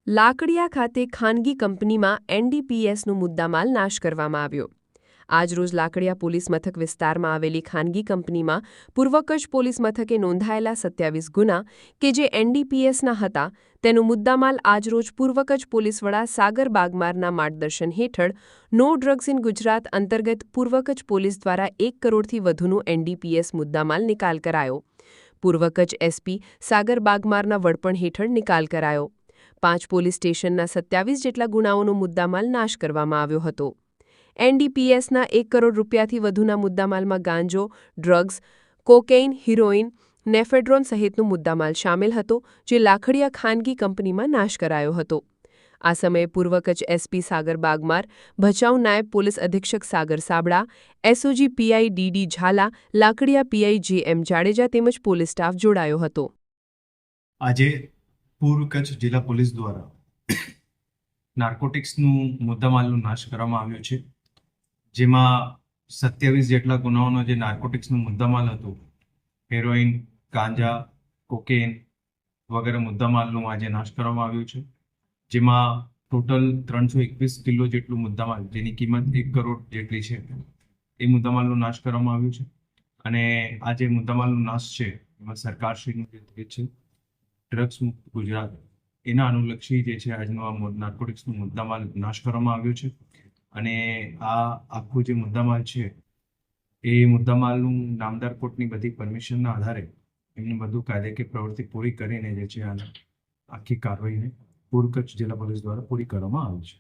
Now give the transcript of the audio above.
લાકડિયા ખાતે ખાનગી કંપનીમાં એનડીપીએસનો મુદ્દામાલ નાશ કરવામાં આવ્યો. આજરોજ લાકડિયા પોલીસ મથક વિસ્તારમાં આવેલી ખાનગી કંપનીમાં પૂર્વ કચ્છ પોલીસ મથકે નોંધાયેલા 27 ગુના કે જે એનડીપીએસના હતા તેનો મુદ્દામાલ આજરોજ પૂર્વ કચ્છ પોલીસ વડા સાગર બાગમારના માર્ગદર્શન હેઠળ નો ડ્રગ્સ ઇન ગુજરાત અંતર્ગત પૂર્વ કચ્છ પોલીસ દ્વારા 1 કરોડથી વધુનું એનડીપીએસ મુદ્દામાલ નિકાલ કરાયો. પૂર્વ કચ્છ એસપી સાગર બાગમારના વડપણ હેઠળ નિકાલ કરાયો. 5 પોલીસ સ્ટેશનના 27 જેટલા ગુનાઓનો મુદ્દામાલ નાશ કરવામાં આવ્યો હતો. એનડીપીએસના 1 કરોડ રૂપિયાથી વધુના મુદ્દામાલમાં ગાંજો, ડ્રગ્સ, કોકેઇન, હિરોઇન, નેફેડ્રોન સહિતનો મુદ્દામાલ શામેલ હતો, જે લાખડિયા ખાનગી કંપનીમાં નાશ કરાયો હતો. આ સમયે પૂર્વ કચ્છ એસપી સાગર બાગમાર, ભચાઉ નાયબ પોલીસ અધિક્ષક Sagar Sabda, SOG PI DD Jhala, Lakadiya PI JM Jadeja તેમજ પોલીસ સ્ટાફ જોડાયો હતો. આજે પૂર્વ કચ્છ જિલ્લા પોલીસ દ્વારા નાર્કોટિક્સનું મુદ્દામાલનો નાશ કરવામાં આવ્યો છે, જેમાં 27 જેટલા ગુનાઓનો જે નાર્કોટિક્સનું મુદ્દામાલ હતું, હેરોઇન, ગાંજા, કોકેન વગેરે મુદ્દામાલનો આજે નાશ કરવામાં આવ્યો છે, જેમાં ટોટલ 321 કિલો જેટલું મુદ્દામાલ, જેની કિંમત 1 કરોડ જેટલી છે, એ મુદ્દામાલનો નાશ કરવામાં આવ્યો છે. અને આ જે મુદ્દામાલનો નાશ છે એમાં સરકારશ્રીનું જે ધ્યેય છે ડ્રગ્સ મુક્ત ગુજરાત, એના અનુલક્ષી જે છે આજનો આ નાર્કોટિક્સનો મુદ્દામાલ નાશ કરવામાં આવ્યો છે. અને આ આખું જે મુદ્દામાલ છે એ મુદ્દામાલનું નામદાર કોર્ટની બધી પરમિશનના આધારે એમની બધું કાયદેકીય પ્રવૃત્તિ પૂરી કરીને જે છે આખી કાર્યવાહીને પૂર્વ કચ્છ જિલ્લા પોલીસ દ્વારા પૂરી કરવામાં આવી છે.